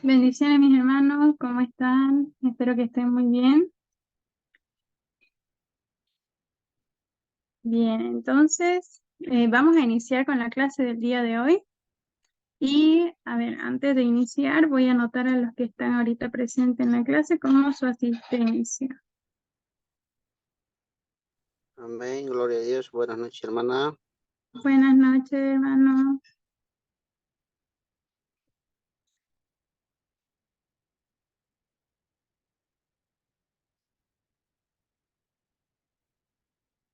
Bendiciones, mis hermanos, ¿cómo están? Espero que estén muy bien. Bien, entonces vamos a iniciar con la clase del día de hoy. Y, a ver, antes de iniciar, voy a anotar a los que están ahorita presentes en la clase como su asistencia. Amén, gloria a Dios. Buenas noches, hermana. Buenas noches, hermanos.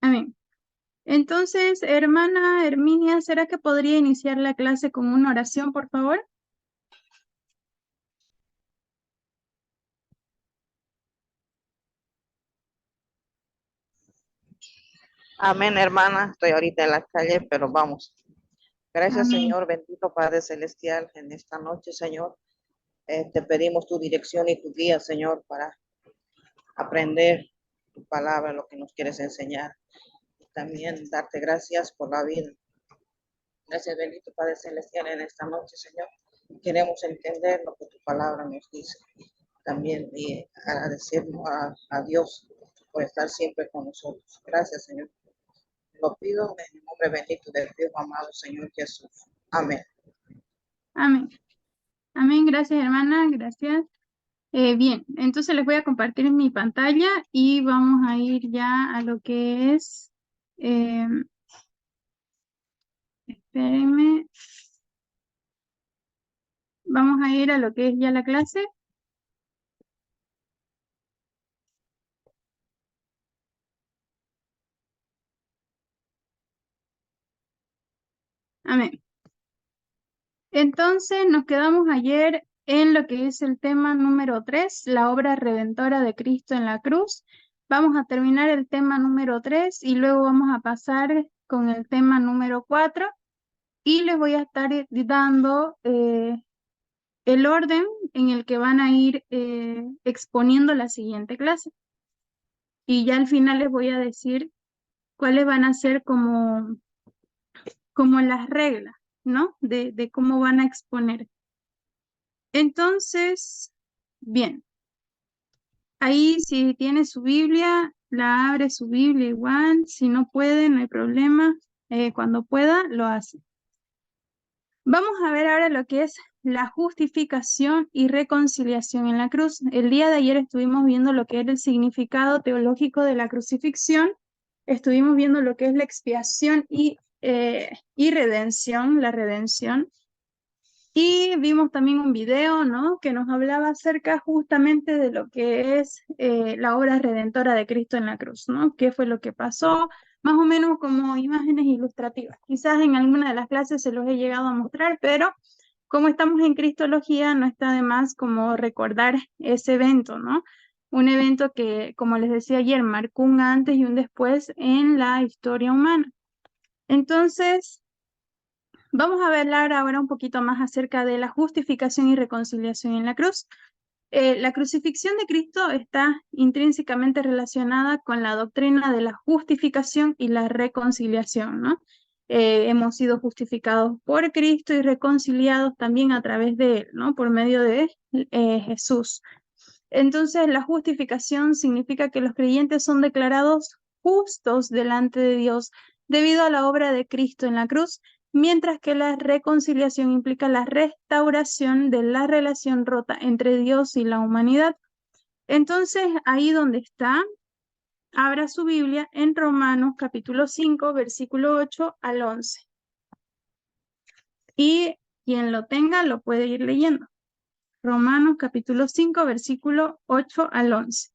Amén. Entonces, hermana Herminia, ¿será que podría iniciar la clase con una oración, por favor? Amén, hermana. Estoy ahorita en la calle, pero vamos. Gracias, Amén. Señor, bendito Padre Celestial, en esta noche, Señor. Te pedimos tu dirección y tu guía, Señor, para aprender tu palabra, lo que nos quieres enseñar. Y también darte gracias por la vida. Gracias, bendito Padre Celestial, en esta noche, Señor. Queremos entender lo que tu palabra nos dice. También y agradecernos a Dios por estar siempre con nosotros. Gracias, Señor. Lo pido en el nombre bendito del Dios amado Señor Jesús. Amén. Amén. Amén, gracias, hermana, gracias. Bien, entonces les voy a compartir mi pantalla y vamos a ir ya a lo que es, espérenme, vamos a ir a lo que es ya la clase. Amén. Entonces nos quedamos ayer en lo que es el tema número 3, la obra redentora de Cristo en la cruz. Vamos a terminar el tema número 3 y luego vamos a pasar con el tema número 4 y les voy a estar dando el orden en el que van a ir exponiendo la siguiente clase. Y ya al final les voy a decir cuáles van a ser como las reglas, ¿no? De cómo van a exponer. Entonces, bien, ahí si tiene su Biblia, la abre su Biblia igual, si no puede, no hay problema, cuando pueda, lo hace. Vamos a ver ahora lo que es la justificación y reconciliación en la cruz. El día de ayer estuvimos viendo lo que era el significado teológico de la crucifixión, estuvimos viendo lo que es la expiación y redención, la redención, y vimos también un video, ¿no?, que nos hablaba acerca justamente de lo que es la obra redentora de Cristo en la cruz, ¿no? ¿Qué fue lo que pasó? Más o menos como imágenes ilustrativas. Quizás en alguna de las clases se los he llegado a mostrar, pero como estamos en Cristología, no está de más como recordar ese evento, ¿no? Un evento que, como les decía ayer, marcó un antes y un después en la historia humana. Entonces, vamos a hablar ahora un poquito más acerca de la justificación y reconciliación en la cruz. La crucifixión de Cristo está intrínsecamente relacionada con la doctrina de la justificación y la reconciliación, ¿no? Hemos sido justificados por Cristo y reconciliados también a través de Él, ¿no? Por medio de Jesús. Entonces, la justificación significa que los creyentes son declarados justos delante de Dios debido a la obra de Cristo en la cruz, mientras que la reconciliación implica la restauración de la relación rota entre Dios y la humanidad. Entonces, ahí donde está, abra su Biblia en Romanos capítulo 5, versículo 8 al 11. Y quien lo tenga lo puede ir leyendo. Romanos capítulo 5, versículo 8 al 11.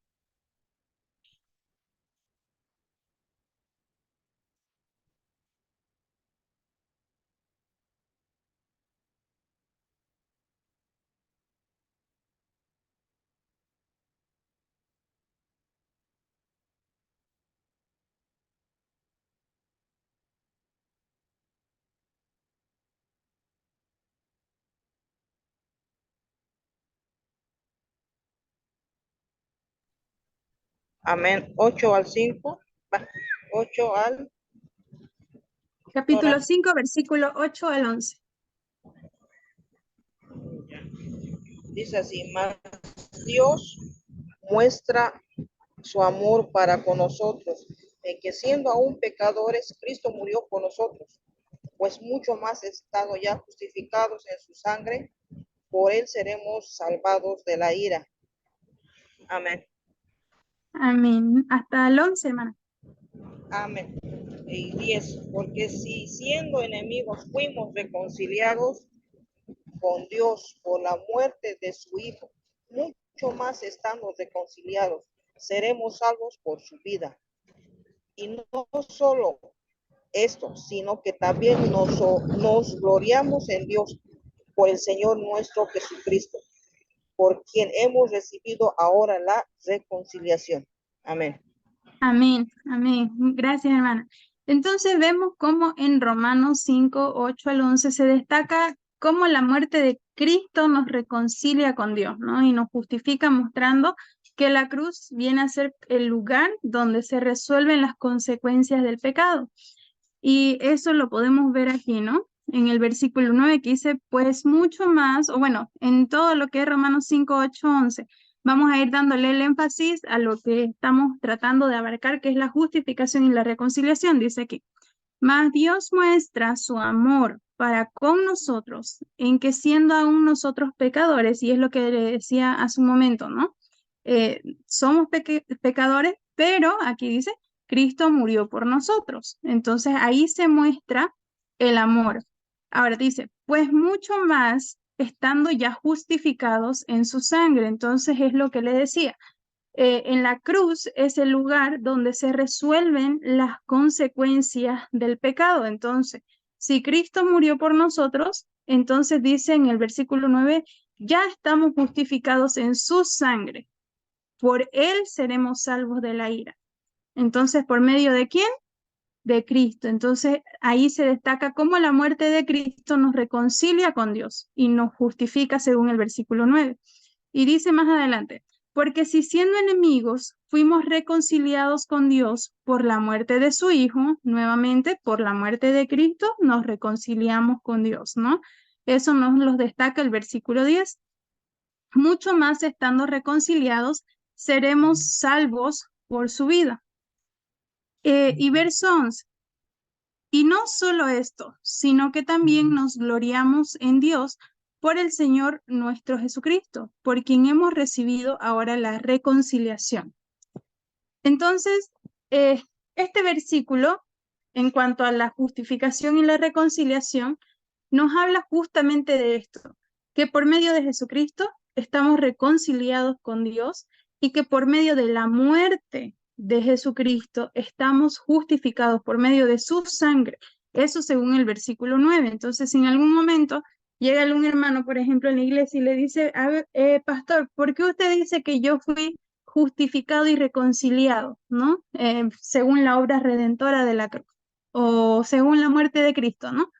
Amén. 8 al 5. 8 al... Capítulo 5, versículo 8 al 11. Dice así, mas Dios muestra su amor para con nosotros, en que siendo aún pecadores, Cristo murió por nosotros, pues mucho más estando ya justificados en su sangre, por él seremos salvados de la ira. Amén. Amén. Hasta el 11, hermana. Amén. Y 10, porque si siendo enemigos fuimos reconciliados con Dios por la muerte de su Hijo, mucho más estando reconciliados, seremos salvos por su vida. Y no solo esto, sino que también nos gloriamos en Dios por el Señor nuestro Jesucristo, por quien hemos recibido ahora la reconciliación. Amén. Amén, amén. Gracias, hermana. Entonces vemos cómo en Romanos 5, 8 al 11 se destaca cómo la muerte de Cristo nos reconcilia con Dios, ¿no? Y nos justifica mostrando que la cruz viene a ser el lugar donde se resuelven las consecuencias del pecado. Y eso lo podemos ver aquí, ¿no? En el versículo 9 que dice, pues mucho más, o bueno, en todo lo que es Romanos 5, 8, 11, vamos a ir dándole el énfasis a lo que estamos tratando de abarcar, que es la justificación y la reconciliación. Dice aquí, mas Dios muestra su amor para con nosotros, en que siendo aún nosotros pecadores, y es lo que le decía hace un momento, ¿no? Somos pecadores, pero aquí dice, Cristo murió por nosotros. Entonces ahí se muestra el amor. Ahora dice, pues mucho más estando ya justificados en su sangre. Entonces es lo que le decía. En la cruz es el lugar donde se resuelven las consecuencias del pecado. Entonces, si Cristo murió por nosotros, entonces dice en el versículo 9, ya estamos justificados en su sangre. Por él seremos salvos de la ira. Entonces, ¿por medio de quién? De Cristo. Entonces, ahí se destaca cómo la muerte de Cristo nos reconcilia con Dios y nos justifica según el versículo 9. Y dice más adelante, porque si siendo enemigos fuimos reconciliados con Dios por la muerte de su Hijo, nuevamente por la muerte de Cristo nos reconciliamos con Dios, ¿no? Eso nos lo destaca el versículo 10. Mucho más estando reconciliados, seremos salvos por su vida. Y verso 11. Y no solo esto, sino que también nos gloriamos en Dios por el Señor nuestro Jesucristo, por quien hemos recibido ahora la reconciliación. Entonces, este versículo, en cuanto a la justificación y la reconciliación, nos habla justamente de esto, que por medio de Jesucristo estamos reconciliados con Dios y que por medio de la muerte de Jesucristo estamos justificados por medio de su sangre. Eso según el versículo 9. Entonces, si en algún momento llega algún hermano, por ejemplo, en la iglesia y le dice, pastor, ¿por qué usted dice que yo fui justificado y reconciliado, ¿no? Según la obra redentora de la cruz o según la muerte de Cristo, ¿no?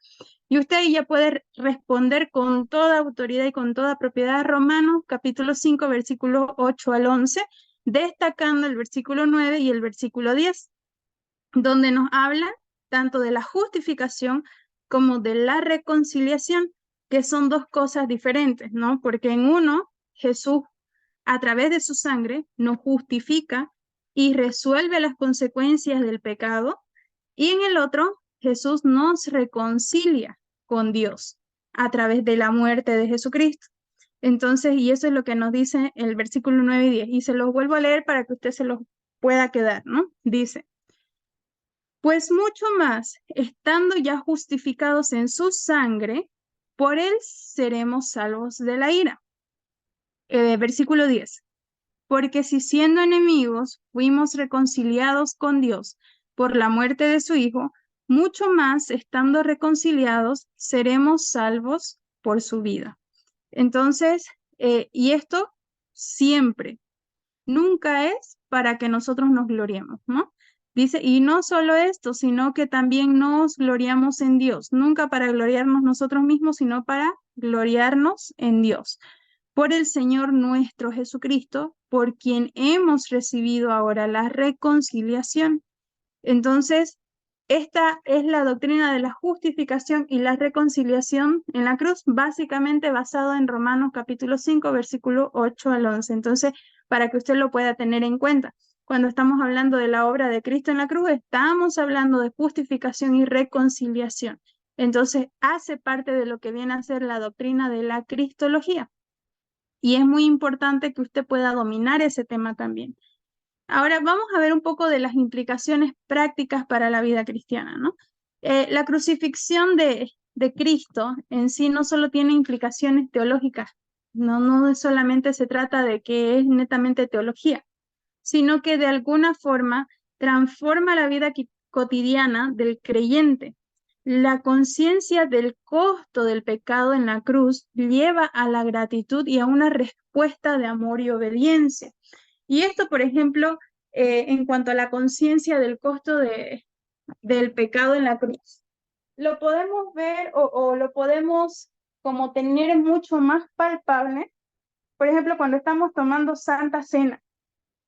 Y usted ya puede responder con toda autoridad y con toda propiedad Romanos capítulo 5, versículos 8 al 11, destacando el versículo 9 y el versículo 10, donde nos habla tanto de la justificación como de la reconciliación, que son dos cosas diferentes, ¿no? Porque en uno, Jesús, a través de su sangre, nos justifica y resuelve las consecuencias del pecado, y en el otro, Jesús nos reconcilia con Dios a través de la muerte de Jesucristo. Entonces, y eso es lo que nos dice el versículo 9 y 10, y se los vuelvo a leer para que usted se los pueda quedar, ¿no? Dice, pues mucho más, estando ya justificados en su sangre, por él seremos salvos de la ira. Versículo 10. Porque si siendo enemigos fuimos reconciliados con Dios por la muerte de su Hijo, mucho más estando reconciliados seremos salvos por su vida. Entonces, y esto siempre, nunca es para que nosotros nos gloriemos, ¿no? Dice, y no solo esto, sino que también nos gloriamos en Dios, nunca para gloriarnos nosotros mismos, sino para gloriarnos en Dios, por el Señor nuestro Jesucristo, por quien hemos recibido ahora la reconciliación. Entonces, Esta es la doctrina de la justificación y la reconciliación en la cruz, básicamente basado en Romanos capítulo 5, versículo 8 al 11. Entonces, para que usted lo pueda tener en cuenta, cuando estamos hablando de la obra de Cristo en la cruz, estamos hablando de justificación y reconciliación. Entonces, hace parte de lo que viene a ser la doctrina de la cristología. Y es muy importante que usted pueda dominar ese tema también. Ahora vamos a ver un poco de las implicaciones prácticas para la vida cristiana, ¿no? La crucifixión de Cristo en sí no solo tiene implicaciones teológicas, no solamente se trata de que es netamente teología, sino que de alguna forma transforma la vida cotidiana del creyente. La conciencia del costo del pecado en la cruz lleva a la gratitud y a una respuesta de amor y obediencia. Y esto, por ejemplo, en cuanto a la conciencia del costo del pecado en la cruz, lo podemos ver o lo podemos como tener mucho más palpable, por ejemplo, cuando estamos tomando Santa Cena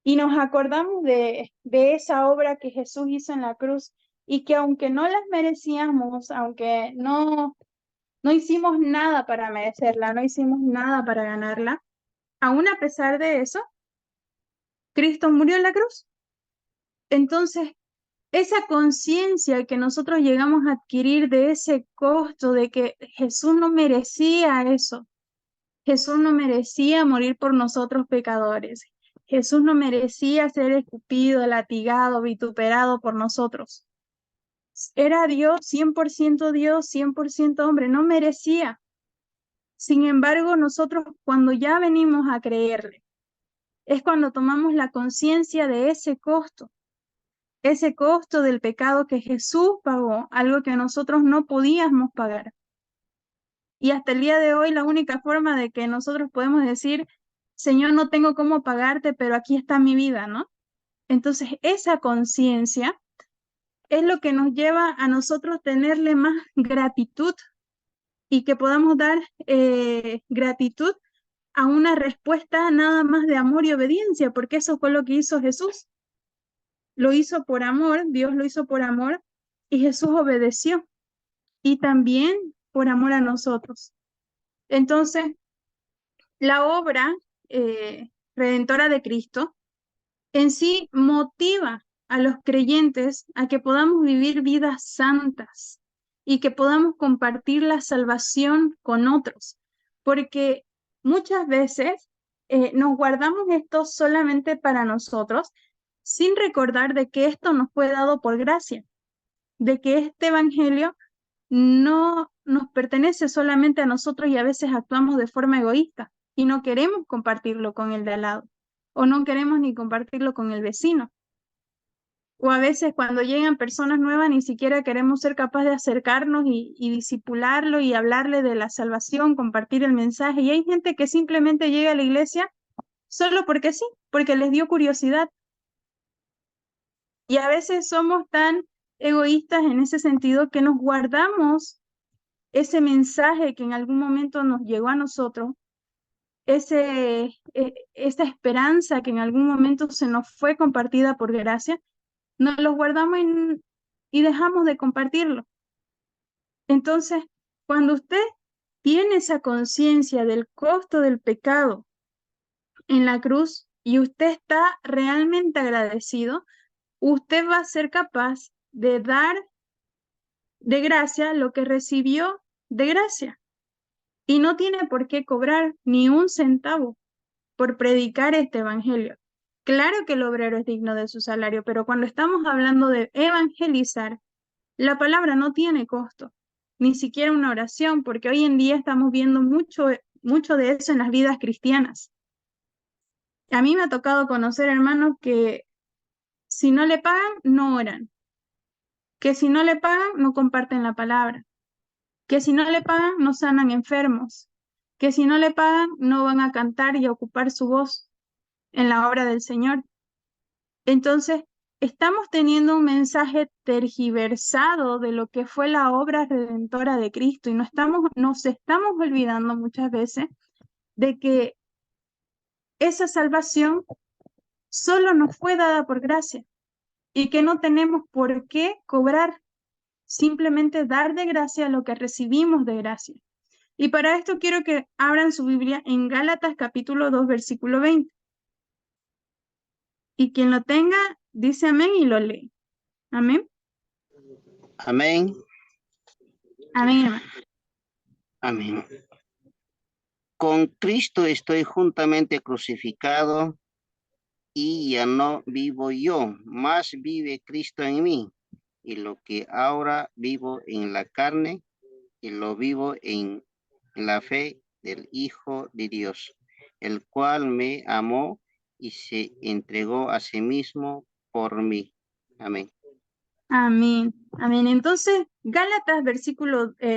y nos acordamos de esa obra que Jesús hizo en la cruz y que aunque no las merecíamos, aunque no hicimos nada para merecerla, no hicimos nada para ganarla, aún a pesar de eso, Cristo murió en la cruz. Entonces, esa conciencia que nosotros llegamos a adquirir de ese costo, de que Jesús no merecía eso, Jesús no merecía morir por nosotros pecadores, Jesús no merecía ser escupido, latigado, vituperado por nosotros. Era Dios, 100% hombre, no merecía. Sin embargo, nosotros cuando ya venimos a creerle, es cuando tomamos la conciencia de ese costo del pecado que Jesús pagó, algo que nosotros no podíamos pagar. Y hasta el día de hoy la única forma de que nosotros podemos decir, Señor, no tengo cómo pagarte, pero aquí está mi vida, ¿no? Entonces esa conciencia es lo que nos lleva a nosotros tenerle más gratitud y que podamos dar gratitud a una respuesta nada más de amor y obediencia, porque eso fue lo que hizo Jesús. Lo hizo por amor, Dios lo hizo por amor y Jesús obedeció y también por amor a nosotros. Entonces, la obra redentora de Cristo en sí motiva a los creyentes a que podamos vivir vidas santas y que podamos compartir la salvación con otros, porque muchas veces nos guardamos esto solamente para nosotros sin recordar de que esto nos fue dado por gracia, de que este evangelio no nos pertenece solamente a nosotros y a veces actuamos de forma egoísta y no queremos compartirlo con el de al lado o no queremos ni compartirlo con el vecino. O a veces cuando llegan personas nuevas ni siquiera queremos ser capaces de acercarnos y disipularlo y hablarle de la salvación, compartir el mensaje. Y hay gente que simplemente llega a la iglesia solo porque sí, porque les dio curiosidad. Y a veces somos tan egoístas en ese sentido que nos guardamos ese mensaje que en algún momento nos llegó a nosotros, esa esperanza que en algún momento se nos fue compartida por gracia, nos lo guardamos y dejamos de compartirlo. Entonces, cuando usted tiene esa conciencia del costo del pecado en la cruz y usted está realmente agradecido, usted va a ser capaz de dar de gracia lo que recibió de gracia. Y no tiene por qué cobrar ni un centavo por predicar este evangelio. Claro que el obrero es digno de su salario, pero cuando estamos hablando de evangelizar, la palabra no tiene costo, ni siquiera una oración, porque hoy en día estamos viendo mucho de eso en las vidas cristianas. A mí me ha tocado conocer hermanos que si no le pagan, no oran, que si no le pagan, no comparten la palabra, que si no le pagan, no sanan enfermos, que si no le pagan, no van a cantar y a ocupar su voz en la obra del Señor. Entonces, estamos teniendo un mensaje tergiversado de lo que fue la obra redentora de Cristo y nos estamos olvidando muchas veces de que esa salvación solo nos fue dada por gracia y que no tenemos por qué cobrar simplemente dar de gracia lo que recibimos de gracia. Y para esto quiero que abran su Biblia en Gálatas capítulo 2, versículo 20. Y quien lo tenga, dice amén y lo lee. Amén. Amén. Amén, hermano. Amén. Con Cristo estoy juntamente crucificado y ya no vivo yo, más vive Cristo en mí. Y lo que ahora vivo en la carne, y lo vivo en la fe del Hijo de Dios, el cual me amó y se entregó a sí mismo por mí. Amén. Amén. Amén. Entonces, Gálatas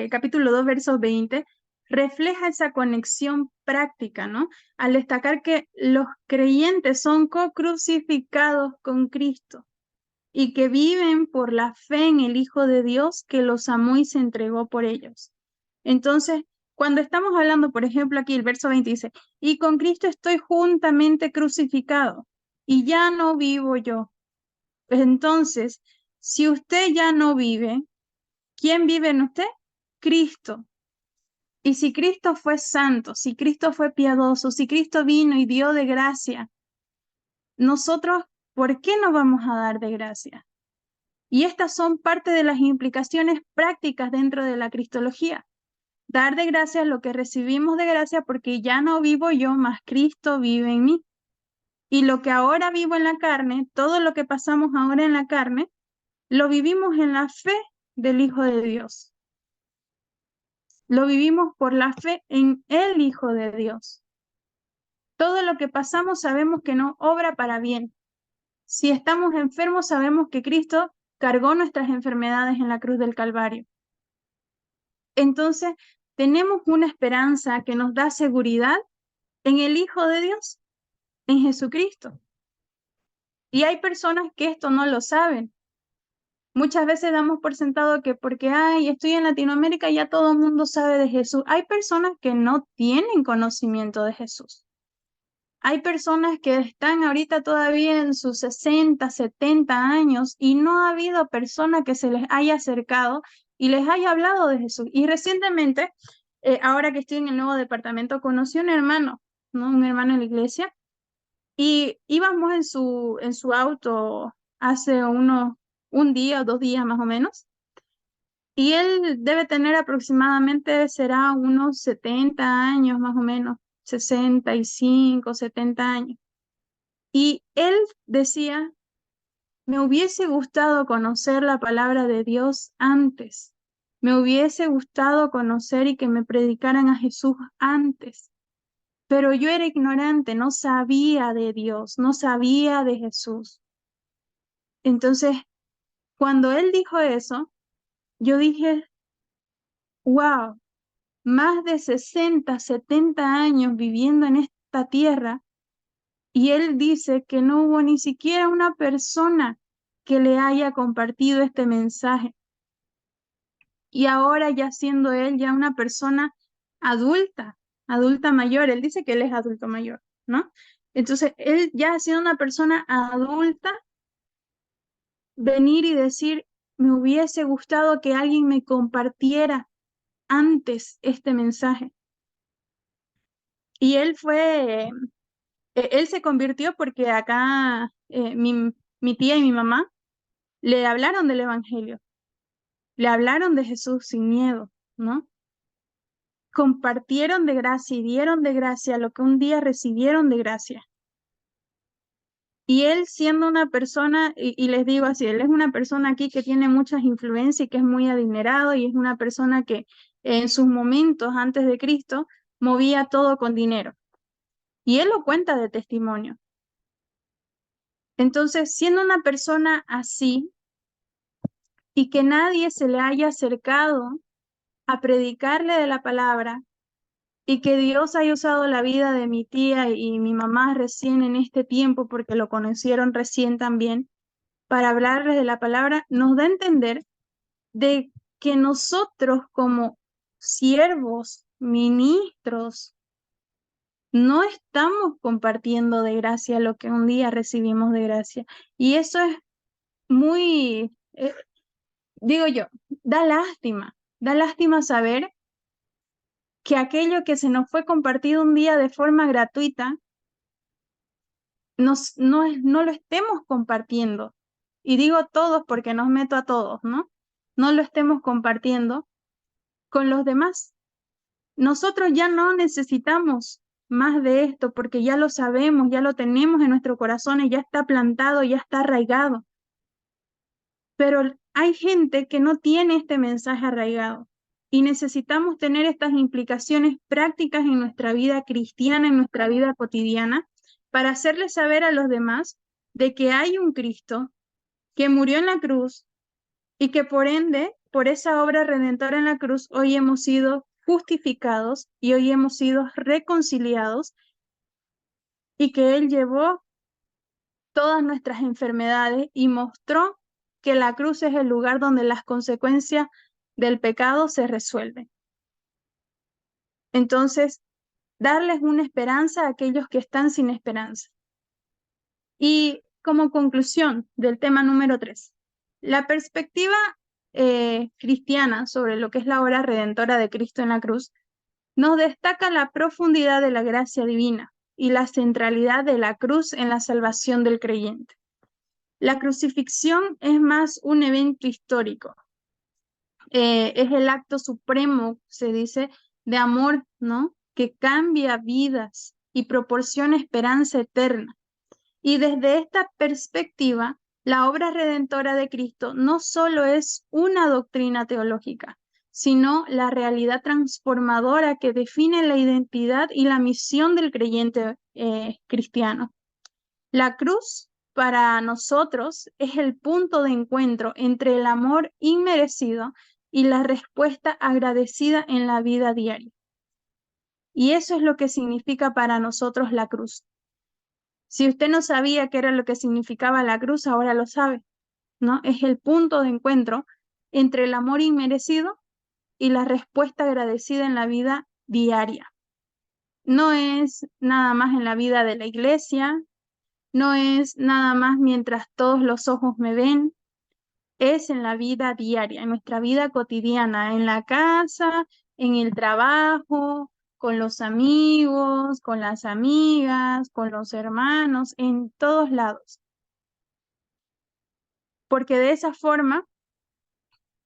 capítulo 2, verso 20, refleja esa conexión práctica, ¿no? Al destacar que los creyentes son co-crucificados con Cristo y que viven por la fe en el Hijo de Dios que los amó y se entregó por ellos. Entonces, cuando estamos hablando, por ejemplo, aquí el verso 20 dice, y con Cristo estoy juntamente crucificado y ya no vivo yo. Entonces, si usted ya no vive, ¿quién vive en usted? Cristo. Y si Cristo fue santo, si Cristo fue piadoso, si Cristo vino y dio de gracia, nosotros, ¿por qué no vamos a dar de gracia? Y estas son parte de las implicaciones prácticas dentro de la cristología. Dar de gracia lo que recibimos de gracia porque ya no vivo yo, más Cristo vive en mí. Y lo que ahora vivo en la carne, todo lo que pasamos ahora en la carne, lo vivimos en la fe del Hijo de Dios. Lo vivimos por la fe en el Hijo de Dios. Todo lo que pasamos sabemos que no obra para bien. Si estamos enfermos, sabemos que Cristo cargó nuestras enfermedades en la cruz del Calvario. Entonces, tenemos una esperanza que nos da seguridad en el Hijo de Dios, en Jesucristo. Y hay personas que esto no lo saben. Muchas veces damos por sentado que porque estoy en Latinoamérica ya todo el mundo sabe de Jesús. Hay personas que no tienen conocimiento de Jesús. Hay personas que están ahorita todavía en sus 60, 70 años y no ha habido persona que se les haya acercado y les haya hablado de Jesús. Y recientemente, ahora que estoy en el nuevo departamento, conocí a un hermano, ¿no? Un hermano en la iglesia, y íbamos en su auto hace un día o 2 días más o menos, y él debe tener aproximadamente, será unos 70 años más o menos, 65, 70 años. Y él decía, me hubiese gustado conocer la palabra de Dios antes. Me hubiese gustado conocer y que me predicaran a Jesús antes. Pero yo era ignorante, no sabía de Dios, no sabía de Jesús. Entonces, cuando él dijo eso, yo dije, wow, más de 60, 70 años viviendo en esta tierra, y él dice que no hubo ni siquiera una persona que le haya compartido este mensaje. Y ahora ya siendo él ya una persona adulta, adulta mayor, él dice que él es adulto mayor, ¿no? Entonces, él ya siendo una persona adulta, venir y decir, me hubiese gustado que alguien me compartiera antes este mensaje. Y él se convirtió porque acá mi tía y mi mamá le hablaron del Evangelio, le hablaron de Jesús sin miedo, ¿no? Compartieron de gracia y dieron de gracia lo que un día recibieron de gracia. Y él siendo una persona, y les digo así, él es una persona aquí que tiene muchas influencias y que es muy adinerado y es una persona que en sus momentos antes de Cristo movía todo con dinero. Y él lo cuenta de testimonio. Entonces, siendo una persona así y que nadie se le haya acercado a predicarle de la palabra y que Dios haya usado la vida de mi tía y mi mamá recién en este tiempo, porque lo conocieron recién también, para hablarles de la palabra, nos da a entender de que nosotros como siervos, ministros, no estamos compartiendo de gracia lo que un día recibimos de gracia. Y eso es muy, digo yo, da lástima saber que aquello que se nos fue compartido un día de forma gratuita, no lo estemos compartiendo. Y digo todos porque nos meto a todos, ¿no? No lo estemos compartiendo con los demás. Nosotros ya no necesitamos más de esto porque ya lo sabemos, ya lo tenemos en nuestro corazón y ya está plantado, ya está arraigado. Pero hay gente que no tiene este mensaje arraigado y necesitamos tener estas implicaciones prácticas en nuestra vida cristiana, en nuestra vida cotidiana, para hacerles saber a los demás de que hay un Cristo que murió en la cruz y que por ende, por esa obra redentora en la cruz, hoy hemos sido justificados y hoy hemos sido reconciliados y que Él llevó todas nuestras enfermedades y mostró que la cruz es el lugar donde las consecuencias del pecado se resuelven. Entonces, darles una esperanza a aquellos que están sin esperanza. Y como conclusión del tema número 3, la perspectiva cristiana sobre lo que es la obra redentora de Cristo en la cruz nos destaca la profundidad de la gracia divina y la centralidad de la cruz en la salvación del creyente. La crucifixión es más un evento histórico. Es el acto supremo, se dice, de amor, ¿no? Que cambia vidas y proporciona esperanza eterna. Y desde esta perspectiva, la obra redentora de Cristo no solo es una doctrina teológica, sino la realidad transformadora que define la identidad y la misión del creyente cristiano. La cruz para nosotros es el punto de encuentro entre el amor inmerecido y la respuesta agradecida en la vida diaria. Y eso es lo que significa para nosotros la cruz. Si usted no sabía qué era lo que significaba la cruz, ahora lo sabe, ¿no? Es el punto de encuentro entre el amor inmerecido y la respuesta agradecida en la vida diaria. No es nada más en la vida de la iglesia, no es nada más mientras todos los ojos me ven, es en la vida diaria, en nuestra vida cotidiana, en la casa, en el trabajo, con los amigos, con las amigas, con los hermanos, en todos lados. Porque de esa forma,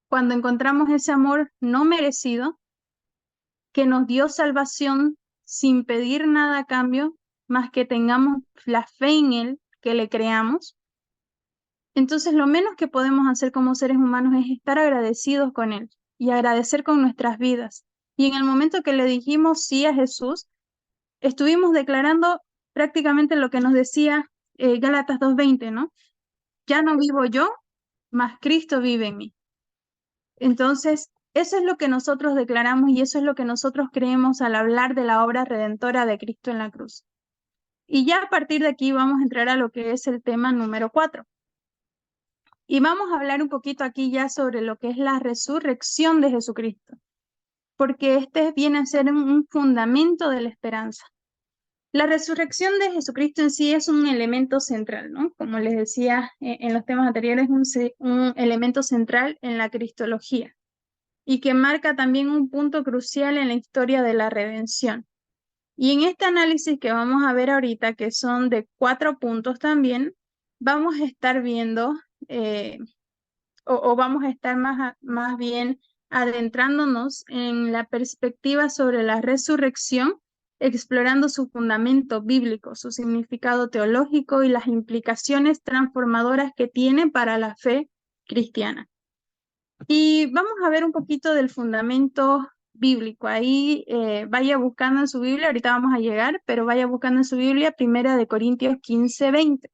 cuando encontramos ese amor no merecido, que nos dio salvación sin pedir nada a cambio, más que tengamos la fe en Él, que le creamos, entonces lo menos que podemos hacer como seres humanos es estar agradecidos con Él y agradecer con nuestras vidas. Y en el momento que le dijimos sí a Jesús, estuvimos declarando prácticamente lo que nos decía Gálatas 2:20, ¿no? Ya no vivo yo, mas Cristo vive en mí. Entonces, eso es lo que nosotros declaramos y eso es lo que nosotros creemos al hablar de la obra redentora de Cristo en la cruz. Y ya a partir de aquí vamos a entrar a lo que es el tema número 4. Y vamos a hablar un poquito aquí ya sobre lo que es la resurrección de Jesucristo, porque este viene a ser un fundamento de la esperanza. La resurrección de Jesucristo en sí es un elemento central, ¿no? Como les decía en los temas anteriores, un elemento central en la cristología y que marca también un punto crucial en la historia de la redención. Y en este análisis que vamos a ver ahorita, que son de 4 puntos también, vamos a estar viendo o vamos a estar más bien adentrándonos en la perspectiva sobre la resurrección, explorando su fundamento bíblico, su significado teológico y las implicaciones transformadoras que tiene para la fe cristiana. Y vamos a ver un poquito del fundamento bíblico. Ahí vaya buscando en su Biblia, ahorita vamos a llegar, pero vaya buscando en su Biblia 1 Corintios 15:20.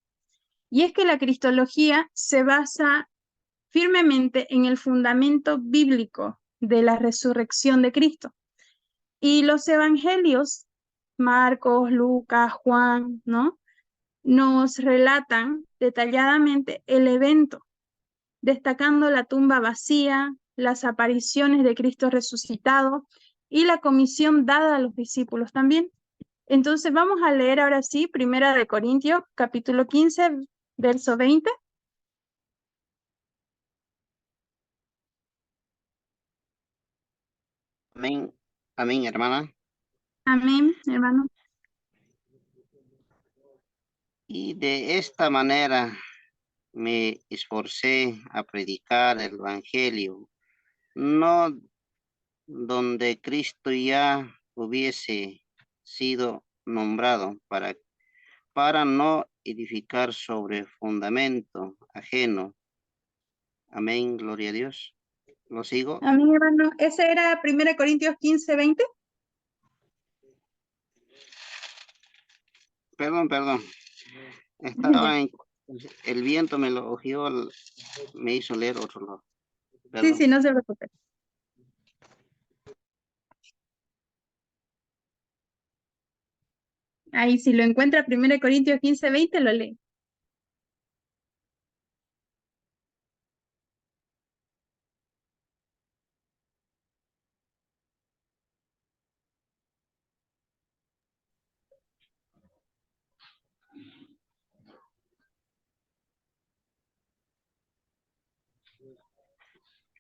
Y es que la cristología se basa firmemente en el fundamento bíblico de la resurrección de Cristo. Y los evangelios, Marcos, Lucas, Juan, ¿no? Nos relatan detalladamente el evento, destacando la tumba vacía, las apariciones de Cristo resucitado y la comisión dada a los discípulos también. Entonces vamos a leer ahora sí 1 Corintios capítulo 15, verso 20. Amén. Amén, hermana. Amén, hermano. Y de esta manera me esforcé a predicar el evangelio, no donde Cristo ya hubiese sido nombrado para no edificar sobre fundamento ajeno. Amén, gloria a Dios. ¿Lo sigo? Amén, hermano. ¿Ese era 1 Corintios 15:20? Perdón. Estaba en, el viento me lo cogió, me hizo leer otro lado. Sí, Perdón. sí, no se preocupe. Ahí, si lo encuentra 1 Corintios 15:20, lo lee.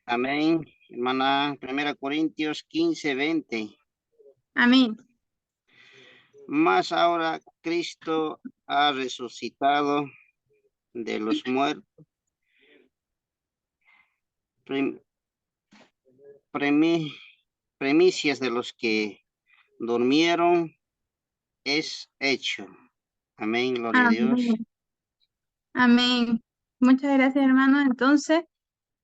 Amén, hermana. 1 Corintios 15:20. Amén. Mas ahora Cristo ha resucitado de los muertos, prim- primicias de los que durmieron es hecho. Amén, gloria a Dios. Amén. Amén. Muchas gracias, hermano. Entonces,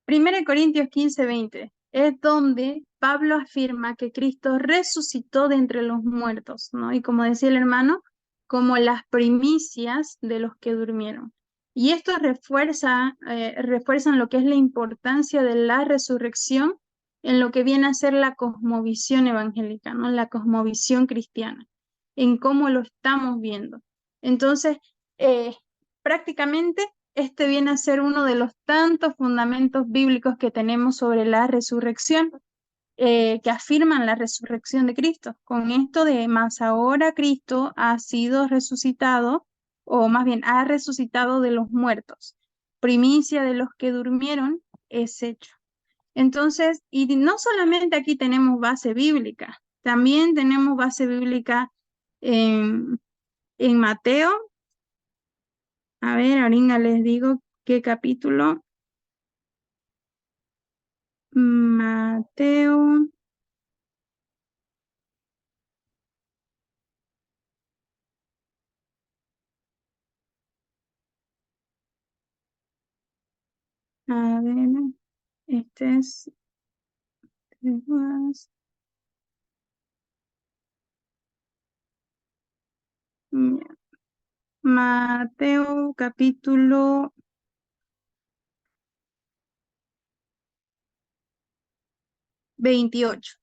1 Corintios 15:20 es donde Pablo afirma que Cristo resucitó de entre los muertos, ¿no? Y como decía el hermano, como las primicias de los que durmieron. Y esto refuerzan lo que es la importancia de la resurrección en lo que viene a ser la cosmovisión evangélica, ¿no? La cosmovisión cristiana, en cómo lo estamos viendo. Entonces, eh, prácticamente este viene a ser uno de los tantos fundamentos bíblicos que tenemos sobre la resurrección, que afirman la resurrección de Cristo. Con esto de más ahora Cristo ha sido resucitado, o más bien ha resucitado de los muertos. Primicia de los que durmieron es hecho. Entonces, y no solamente aquí tenemos base bíblica, también tenemos base bíblica en Mateo. A ver, ahorita les digo qué capítulo. Mateo. A ver, este es. Ya. Mateo capítulo 28.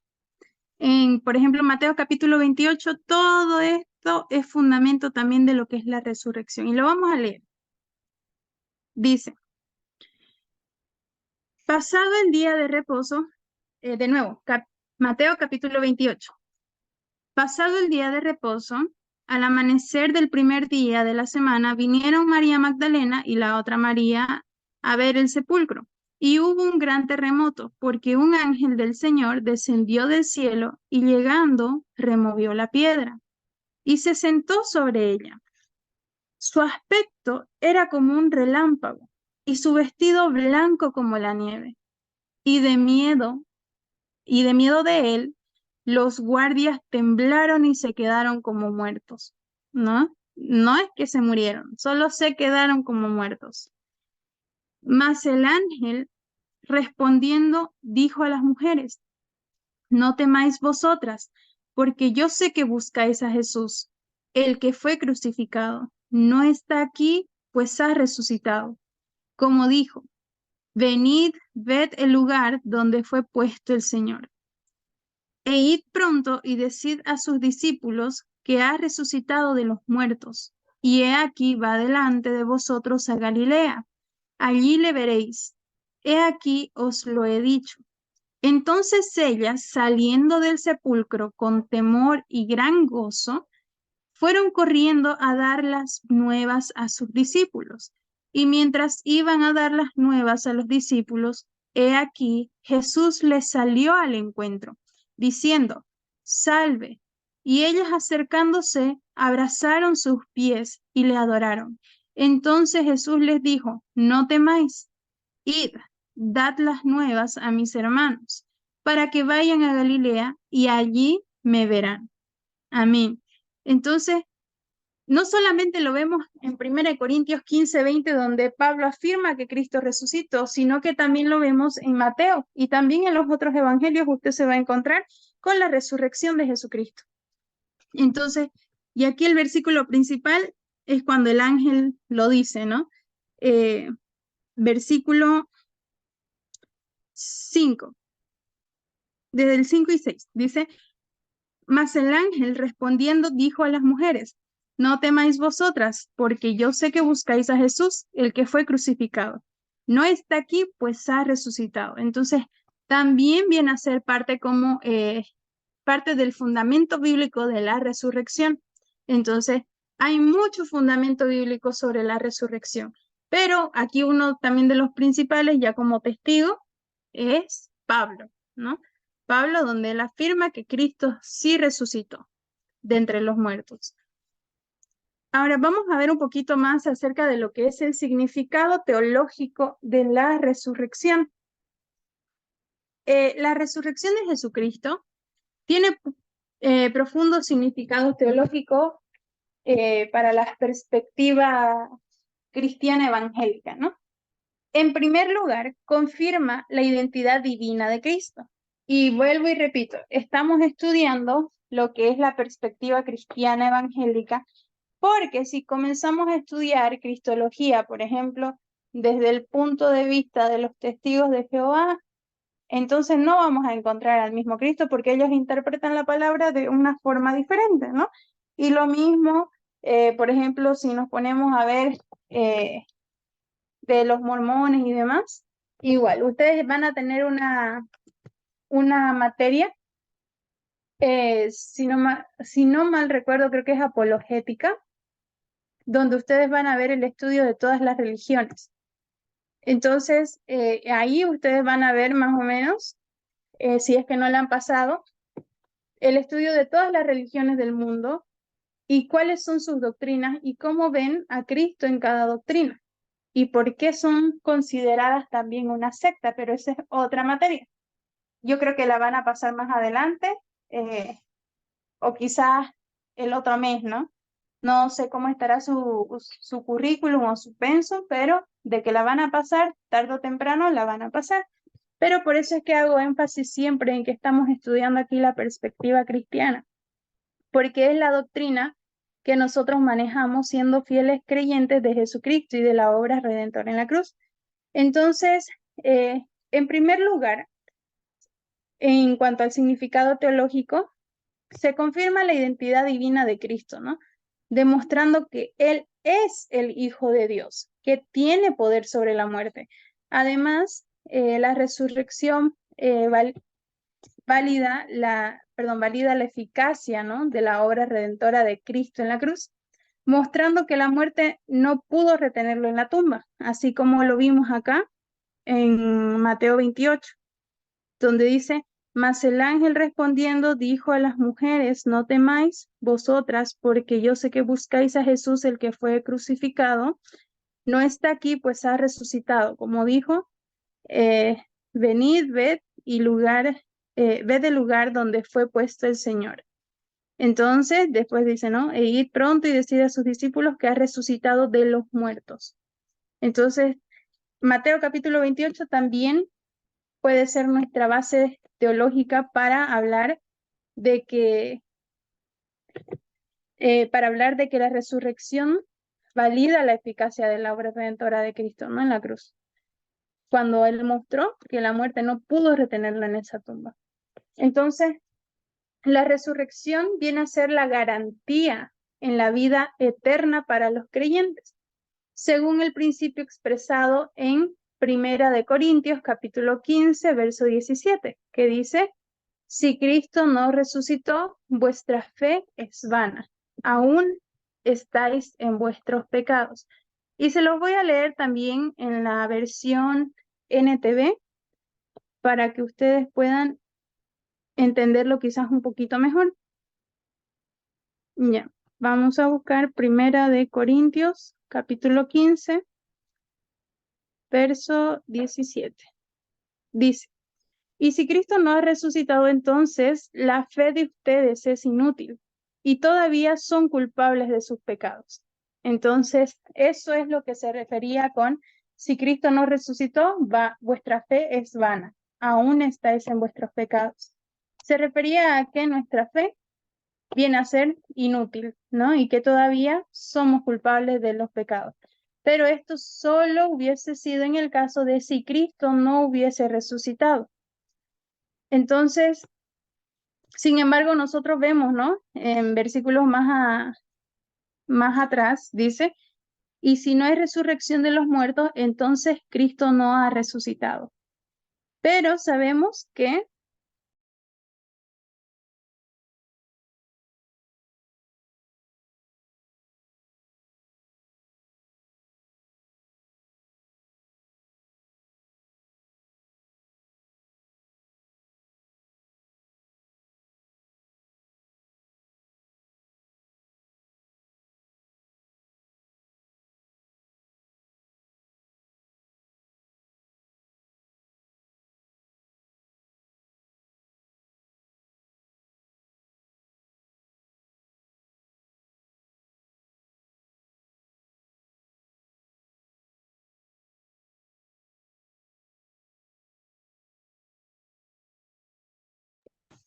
Por ejemplo, Mateo capítulo 28, todo esto es fundamento también de lo que es la resurrección. Y lo vamos a leer. Dice, pasado el día de reposo, de nuevo, Mateo capítulo 28. Pasado el día de reposo, al amanecer del primer día de la semana, vinieron María Magdalena y la otra María a ver el sepulcro. Y hubo un gran terremoto, porque un ángel del Señor descendió del cielo y llegando removió la piedra y se sentó sobre ella. Su aspecto era como un relámpago y su vestido blanco como la nieve. Y de miedo de él, los guardias temblaron y se quedaron como muertos, ¿no? No es que se murieron, solo se quedaron como muertos. Mas el ángel, respondiendo, dijo a las mujeres, no temáis vosotras, porque yo sé que buscáis a Jesús, el que fue crucificado. No está aquí, pues ha resucitado. Como dijo, venid, ved el lugar donde fue puesto el Señor. E id pronto y decid a sus discípulos que ha resucitado de los muertos, y he aquí va delante de vosotros a Galilea. Allí le veréis. He aquí os lo he dicho. Entonces ellas, saliendo del sepulcro con temor y gran gozo, fueron corriendo a dar las nuevas a sus discípulos. Y mientras iban a dar las nuevas a los discípulos, he aquí Jesús les salió al encuentro diciendo, salve. Y ellas acercándose, abrazaron sus pies y le adoraron. Entonces Jesús les dijo, no temáis, id, dad las nuevas a mis hermanos, para que vayan a Galilea y allí me verán. Amén. Entonces, no solamente lo vemos en 1 Corintios 15:20, donde Pablo afirma que Cristo resucitó, sino que también lo vemos en Mateo y también en los otros evangelios usted se va a encontrar con la resurrección de Jesucristo. Entonces, y aquí el versículo principal es cuando el ángel lo dice, ¿no? Versículo 5, desde el 5 y 6, dice, mas el ángel respondiendo dijo a las mujeres, no temáis vosotras, porque yo sé que buscáis a Jesús, el que fue crucificado. No está aquí, pues ha resucitado. Entonces, también viene a ser parte como parte del fundamento bíblico de la resurrección. Entonces, hay mucho fundamento bíblico sobre la resurrección, pero aquí uno también de los principales, ya como testigo, es Pablo, ¿no? Pablo, donde él afirma que Cristo sí resucitó de entre los muertos. Ahora vamos a ver un poquito más acerca de lo que es el significado teológico de la resurrección. La resurrección de Jesucristo tiene profundo significado teológico para la perspectiva cristiana evangélica, ¿no? En primer lugar, confirma la identidad divina de Cristo. Y vuelvo y repito, estamos estudiando lo que es la perspectiva cristiana evangélica, porque si comenzamos a estudiar cristología, por ejemplo, desde el punto de vista de los testigos de Jehová, entonces no vamos a encontrar al mismo Cristo porque ellos interpretan la palabra de una forma diferente, ¿no? Y lo mismo, por ejemplo, si nos ponemos a ver de los mormones y demás, igual, ustedes van a tener una materia, si no mal recuerdo, creo que es apologética, donde ustedes van a ver el estudio de todas las religiones. Entonces, ahí ustedes van a ver más o menos, si es que no la han pasado, el estudio de todas las religiones del mundo y cuáles son sus doctrinas y cómo ven a Cristo en cada doctrina y por qué son consideradas también una secta, pero esa es otra materia. Yo creo que la van a pasar más adelante o quizás el otro mes, ¿no? No sé cómo estará su currículum o su pensum, pero de que la van a pasar, tarde o temprano la van a pasar. Pero por eso es que hago énfasis siempre en que estamos estudiando aquí la perspectiva cristiana, porque es la doctrina que nosotros manejamos siendo fieles creyentes de Jesucristo y de la obra redentora en la cruz. Entonces, en primer lugar, en cuanto al significado teológico, se confirma la identidad divina de Cristo, ¿no? Demostrando que Él es el Hijo de Dios, que tiene poder sobre la muerte. Además, la resurrección valida la eficacia, ¿no?, de la obra redentora de Cristo en la cruz, mostrando que la muerte no pudo retenerlo en la tumba, así como lo vimos acá en Mateo 28, donde dice, mas el ángel respondiendo dijo a las mujeres, no temáis vosotras, porque yo sé que buscáis a Jesús, el que fue crucificado, no está aquí, pues ha resucitado. Como dijo, venid, ved el lugar donde fue puesto el Señor. Entonces, después dice, ¿no? E id pronto y decid a sus discípulos que ha resucitado de los muertos. Entonces, Mateo capítulo 28 también puede ser nuestra base teológica para hablar de que la resurrección valida la eficacia de la obra redentora de Cristo, ¿no?, en la cruz, cuando Él mostró que la muerte no pudo retenerlo en esa tumba. Entonces, la resurrección viene a ser la garantía en la vida eterna para los creyentes, según el principio expresado en 1 Corintios capítulo 15, verso 17, que dice, si Cristo no resucitó, vuestra fe es vana, aún estáis en vuestros pecados. Y se los voy a leer también en la versión NTV para que ustedes puedan entenderlo quizás un poquito mejor. Ya, vamos a buscar Primera de Corintios, capítulo 15, verso 17. Dice, y si Cristo no ha resucitado, entonces la fe de ustedes es inútil y todavía son culpables de sus pecados. Entonces, eso es lo que se refería con, si Cristo no resucitó, vuestra fe es vana, aún estáis en vuestros pecados. Se refería a que nuestra fe viene a ser inútil, ¿no? Y que todavía somos culpables de los pecados. Pero esto solo hubiese sido en el caso de si Cristo no hubiese resucitado. Entonces, sin embargo, nosotros vemos, ¿no? En versículos más atrás, dice, y si no hay resurrección de los muertos, entonces Cristo no ha resucitado. Pero sabemos que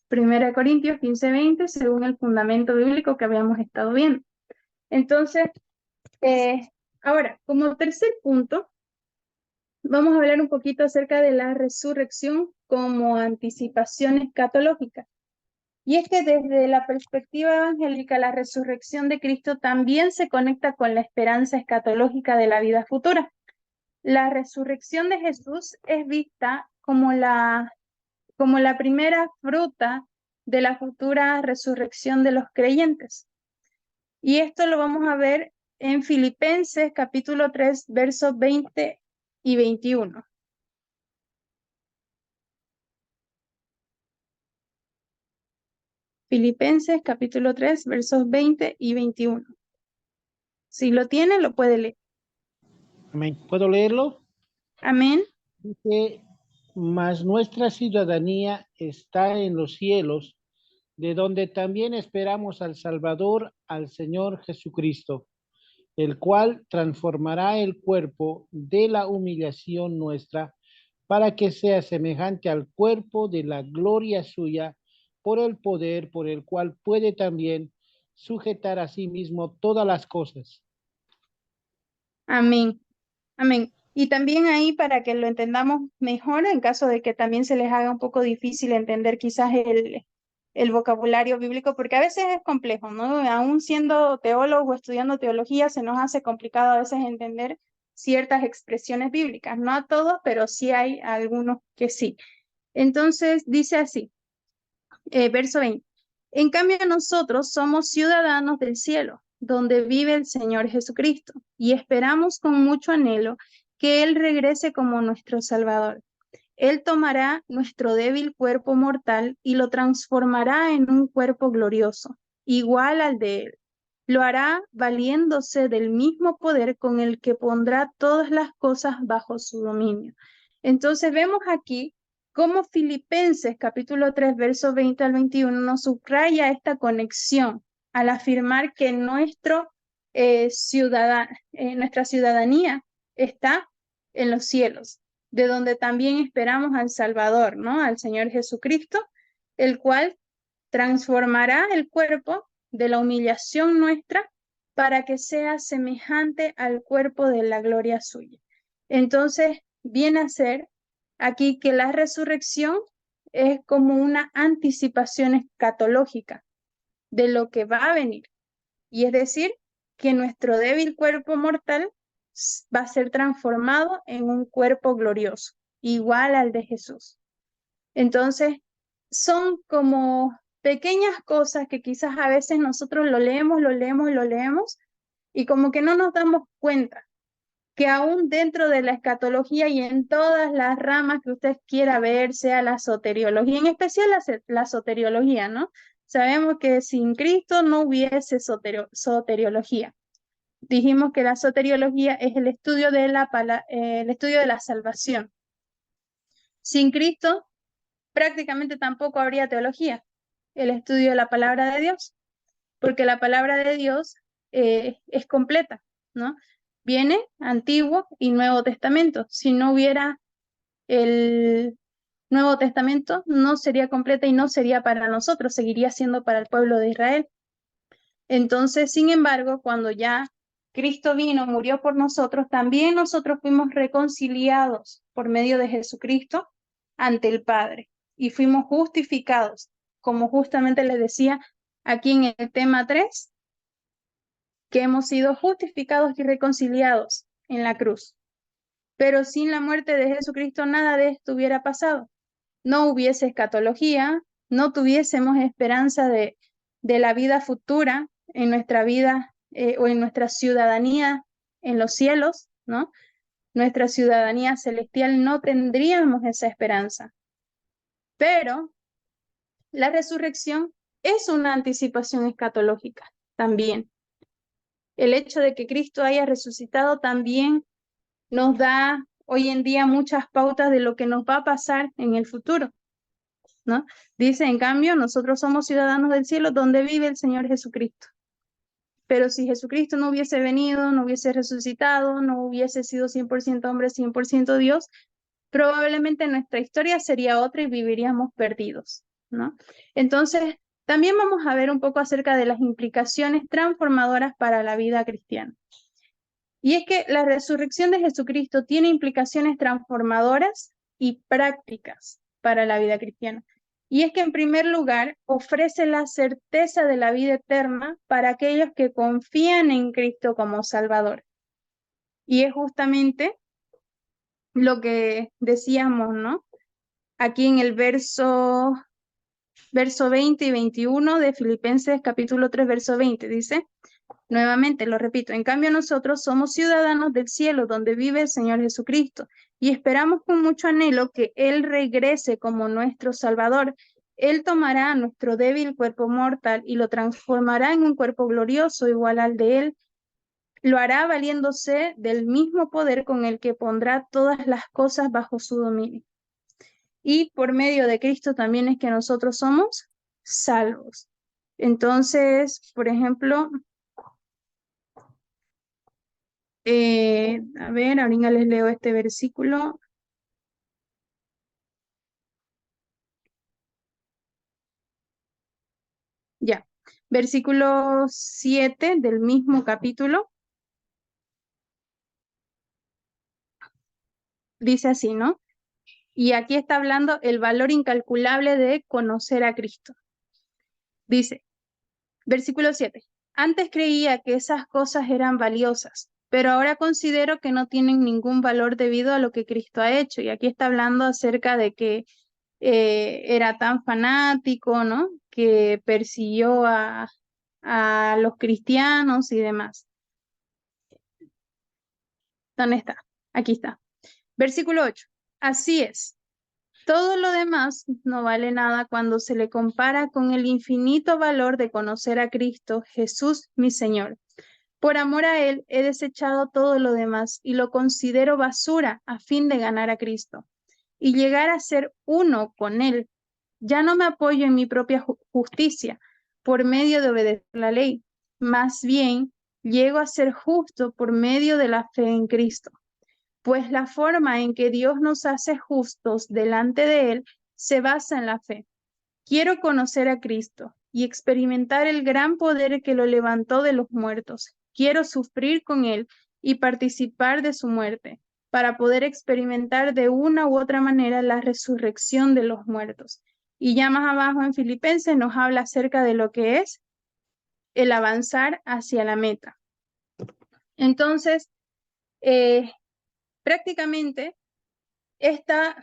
Primera Corintios 15:20, según el fundamento bíblico que habíamos estado viendo. Entonces, ahora, como tercer punto, vamos a hablar un poquito acerca de la resurrección como anticipación escatológica. Y es que desde la perspectiva evangélica, la resurrección de Cristo también se conecta con la esperanza escatológica de la vida futura. La resurrección de Jesús es vista como la primera fruta de la futura resurrección de los creyentes. Y esto lo vamos a ver en Filipenses capítulo 3, versos 20 y 21. Filipenses capítulo 3, versos 20 y 21. Si lo tiene, lo puede leer. Amén. ¿Puedo leerlo? Amén. Dice, mas nuestra ciudadanía está en los cielos, de donde también esperamos al Salvador, al Señor Jesucristo, el cual transformará el cuerpo de la humillación nuestra para que sea semejante al cuerpo de la gloria suya, por el poder por el cual puede también sujetar a sí mismo todas las cosas. Amén. Amén. Y también ahí para que lo entendamos mejor, en caso de que también se les haga un poco difícil entender quizás el vocabulario bíblico, porque a veces es complejo, ¿no? Aún siendo teólogos o estudiando teología, se nos hace complicado a veces entender ciertas expresiones bíblicas. No a todos, pero sí hay algunos que sí. Entonces dice así, verso 20. En cambio, nosotros somos ciudadanos del cielo, donde vive el Señor Jesucristo, y esperamos con mucho anhelo que Él regrese como nuestro Salvador. Él tomará nuestro débil cuerpo mortal y lo transformará en un cuerpo glorioso, igual al de Él. Lo hará valiéndose del mismo poder con el que pondrá todas las cosas bajo su dominio. Entonces vemos aquí cómo Filipenses capítulo 3, versos 20 al 21 nos subraya esta conexión al afirmar que nuestra ciudadanía está en los cielos, de donde también esperamos al Salvador, ¿no? Al Señor Jesucristo, el cual transformará el cuerpo de la humillación nuestra para que sea semejante al cuerpo de la gloria suya. Entonces, viene a ser aquí que la resurrección es como una anticipación escatológica de lo que va a venir. Y es decir, que nuestro débil cuerpo mortal va a ser transformado en un cuerpo glorioso, igual al de Jesús. Entonces, son como pequeñas cosas que quizás a veces nosotros lo leemos y como que no nos damos cuenta que aún dentro de la escatología y en todas las ramas que usted quiera ver, sea la soteriología, en especial la soteriología, ¿no? Sabemos que sin Cristo no hubiese soteriología. Dijimos que la soteriología es el estudio de la salvación. Sin Cristo prácticamente tampoco habría teología, el estudio de la palabra de Dios, porque la palabra de Dios es completa, ¿no? Viene Antiguo y Nuevo Testamento. Si no hubiera el Nuevo Testamento, no sería completa y no sería para nosotros, seguiría siendo para el pueblo de Israel. Entonces, sin embargo, cuando ya Cristo vino, murió por nosotros, también nosotros fuimos reconciliados por medio de Jesucristo ante el Padre y fuimos justificados, como justamente les decía aquí en el tema 3, que hemos sido justificados y reconciliados en la cruz. Pero sin la muerte de Jesucristo nada de esto hubiera pasado. No hubiese escatología, no tuviésemos esperanza de la vida futura en nuestra vida o en nuestra ciudadanía en los cielos, ¿no? Nuestra ciudadanía celestial, no tendríamos esa esperanza. Pero la resurrección es una anticipación escatológica también. El hecho de que Cristo haya resucitado también nos da hoy en día muchas pautas de lo que nos va a pasar en el futuro, ¿no? Dice, en cambio, nosotros somos ciudadanos del cielo donde vive el Señor Jesucristo. Pero si Jesucristo no hubiese venido, no hubiese resucitado, no hubiese sido 100% hombre, 100% Dios, probablemente nuestra historia sería otra y viviríamos perdidos, ¿no? Entonces, también vamos a ver un poco acerca de las implicaciones transformadoras para la vida cristiana. Y es que la resurrección de Jesucristo tiene implicaciones transformadoras y prácticas para la vida cristiana. Y es que en primer lugar ofrece la certeza de la vida eterna para aquellos que confían en Cristo como Salvador. Y es justamente lo que decíamos, ¿no? Aquí en el verso 20 y 21 de Filipenses capítulo 3, verso 20, dice: nuevamente, lo repito, en cambio nosotros somos ciudadanos del cielo donde vive el Señor Jesucristo y esperamos con mucho anhelo que Él regrese como nuestro Salvador. Él tomará nuestro débil cuerpo mortal y lo transformará en un cuerpo glorioso igual al de Él. Lo hará valiéndose del mismo poder con el que pondrá todas las cosas bajo su dominio. Y por medio de Cristo también es que nosotros somos salvos. Entonces, por ejemplo, a ver, ahorita les leo este versículo. Ya, versículo 7 del mismo capítulo. Dice así, ¿no? Y aquí está hablando el valor incalculable de conocer a Cristo. Dice, versículo 7. Antes creía que esas cosas eran valiosas, pero ahora considero que no tienen ningún valor debido a lo que Cristo ha hecho. Y aquí está hablando acerca de que era tan fanático, ¿no? Que persiguió a los cristianos y demás. ¿Dónde está? Aquí está. Versículo 8. Así es. Todo lo demás no vale nada cuando se le compara con el infinito valor de conocer a Cristo, Jesús, mi Señor. Por amor a Él he desechado todo lo demás y lo considero basura a fin de ganar a Cristo y llegar a ser uno con Él. Ya no me apoyo en mi propia justicia por medio de obedecer la ley. Más bien, llego a ser justo por medio de la fe en Cristo. Pues la forma en que Dios nos hace justos delante de Él se basa en la fe. Quiero conocer a Cristo y experimentar el gran poder que lo levantó de los muertos. Quiero sufrir con Él y participar de su muerte, para poder experimentar de una u otra manera la resurrección de los muertos. Y ya más abajo en Filipenses nos habla acerca de lo que es el avanzar hacia la meta. Entonces, prácticamente esta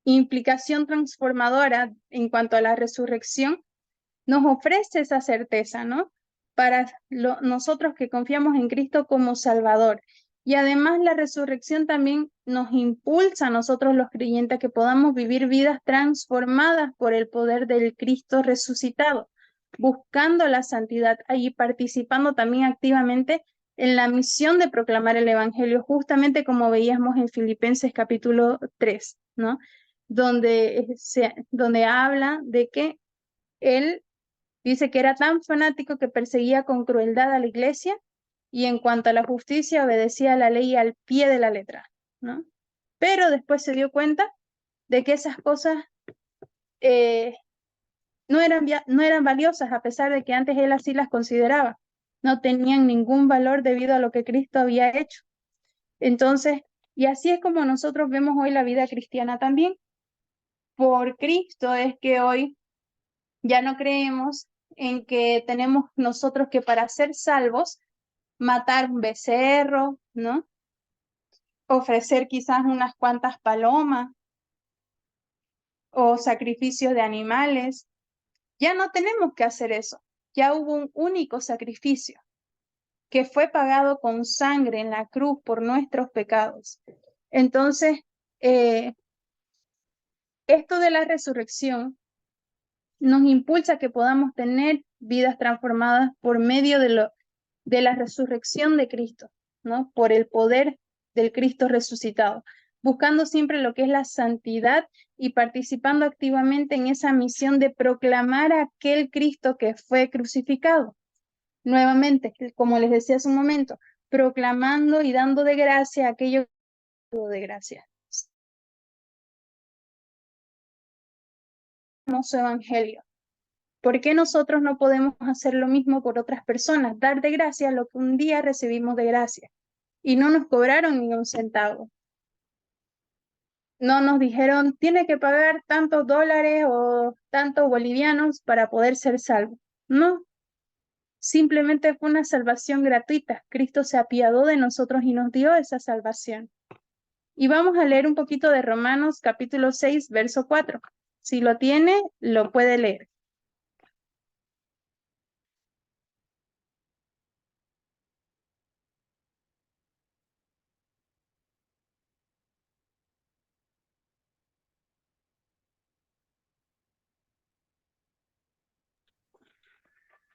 implicación transformadora en cuanto a la resurrección nos ofrece esa certeza, ¿no? para nosotros que confiamos en Cristo como Salvador. Y además la resurrección también nos impulsa a nosotros los creyentes que podamos vivir vidas transformadas por el poder del Cristo resucitado, buscando la santidad y participando también activamente en la misión de proclamar el Evangelio, justamente como veíamos en Filipenses capítulo 3, ¿no? Donde habla de que él dice que era tan fanático que perseguía con crueldad a la iglesia y en cuanto a la justicia obedecía a la ley al pie de la letra, ¿no? Pero después se dio cuenta de que esas cosas no eran valiosas, a pesar de que antes él así las consideraba. No tenían ningún valor debido a lo que Cristo había hecho. Entonces, y así es como nosotros vemos hoy la vida cristiana también. Por Cristo es que hoy ya no creemos en que tenemos nosotros que para ser salvos matar un becerro, ¿no? Ofrecer quizás unas cuantas palomas o sacrificios de animales. Ya no tenemos que hacer eso. Ya hubo un único sacrificio que fue pagado con sangre en la cruz por nuestros pecados. Entonces, esto de la resurrección nos impulsa a que podamos tener vidas transformadas por medio de la resurrección de Cristo, ¿no? Por el poder del Cristo resucitado, buscando siempre lo que es la santidad y participando activamente en esa misión de proclamar a aquel Cristo que fue crucificado. Nuevamente, como les decía hace un momento, proclamando y dando de gracia aquello que de gracia. Su evangelio. ¿Por qué nosotros no podemos hacer lo mismo por otras personas? Dar de gracia lo que un día recibimos de gracia. Y no nos cobraron ni un centavo. No nos dijeron, tiene que pagar tantos dólares o tantos bolivianos para poder ser salvo. No, simplemente fue una salvación gratuita. Cristo se apiadó de nosotros y nos dio esa salvación. Y vamos a leer un poquito de Romanos capítulo 6, verso 4. Si lo tiene, lo puede leer.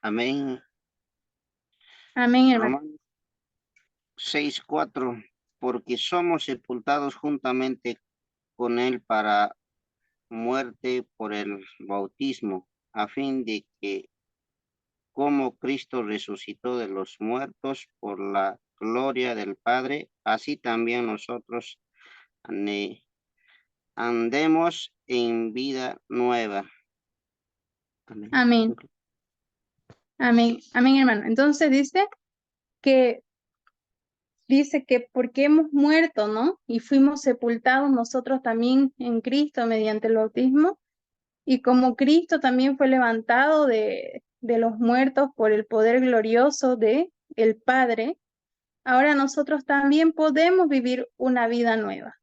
Amén. Amén, hermano. Romanos 6:4, porque somos sepultados juntamente con él para muerte por el bautismo, a fin de que como Cristo resucitó de los muertos por la gloria del Padre, así también nosotros andemos en vida nueva. Amén. Amén. Amén. Amén, hermano. Entonces dice que porque hemos muerto, ¿no? Y fuimos sepultados nosotros también en Cristo mediante el bautismo. Y como Cristo también fue levantado de los muertos por el poder glorioso de el Padre, ahora nosotros también podemos vivir una vida nueva.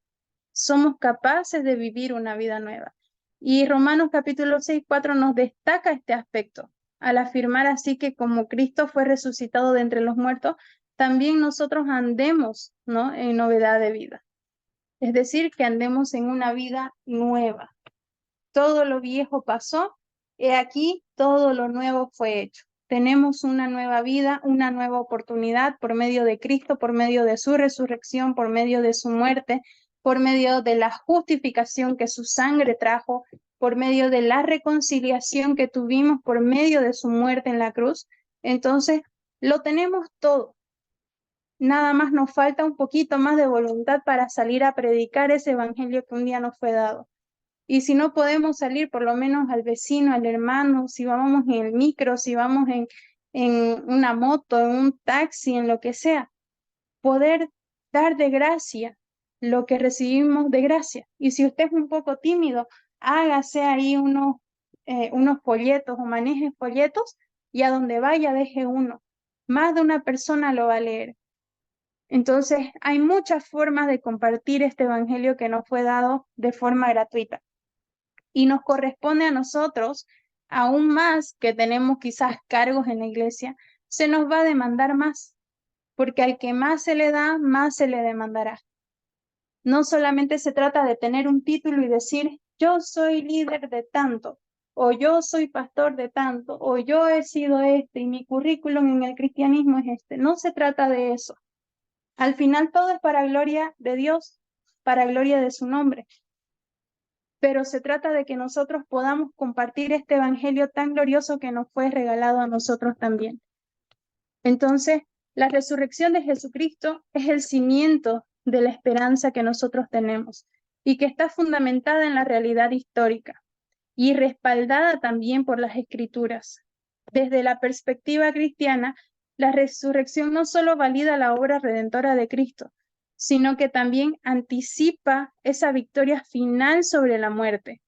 Somos capaces de vivir una vida nueva. Y Romanos capítulo 6, 4 nos destaca este aspecto, al afirmar así que como Cristo fue resucitado de entre los muertos, también nosotros andemos, ¿no? En novedad de vida. Es decir, que andemos en una vida nueva. Todo lo viejo pasó, y aquí todo lo nuevo fue hecho. Tenemos una nueva vida, una nueva oportunidad por medio de Cristo, por medio de su resurrección, por medio de su muerte, por medio de la justificación que su sangre trajo, por medio de la reconciliación que tuvimos por medio de su muerte en la cruz. Entonces, lo tenemos todo. Nada más nos falta un poquito más de voluntad para salir a predicar ese evangelio que un día nos fue dado. Y si no podemos salir, por lo menos al vecino, al hermano, si vamos en el micro, si vamos en una moto, en un taxi, en lo que sea, poder dar de gracia lo que recibimos de gracia. Y si usted es un poco tímido, hágase ahí unos folletos o maneje folletos y a donde vaya deje uno. Más de una persona lo va a leer. Entonces, hay muchas formas de compartir este evangelio que nos fue dado de forma gratuita. Y nos corresponde a nosotros, aún más que tenemos quizás cargos en la iglesia, se nos va a demandar más, porque al que más se le da, más se le demandará. No solamente se trata de tener un título y decir, yo soy líder de tanto, o yo soy pastor de tanto, o yo he sido este, y mi currículum en el cristianismo es este. No se trata de eso. Al final todo es para gloria de Dios, para gloria de su nombre. Pero se trata de que nosotros podamos compartir este evangelio tan glorioso que nos fue regalado a nosotros también. Entonces, la resurrección de Jesucristo es el cimiento de la esperanza que nosotros tenemos y que está fundamentada en la realidad histórica y respaldada también por las Escrituras. Desde la perspectiva cristiana, la resurrección no solo valida la obra redentora de Cristo, sino que también anticipa esa victoria final sobre la muerte.